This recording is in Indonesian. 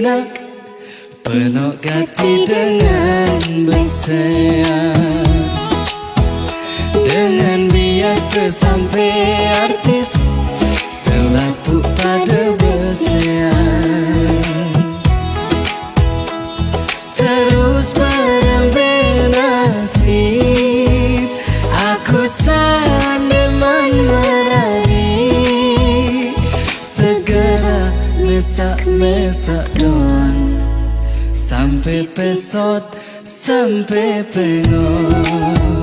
Sabrina, penuh hati dengan berseang, dengan biasa sampai artis selaput pada berseang, terus berambil nasib. Aku saneman merari, segera mesak-mesak doang, sampai pesot, sampai pengok.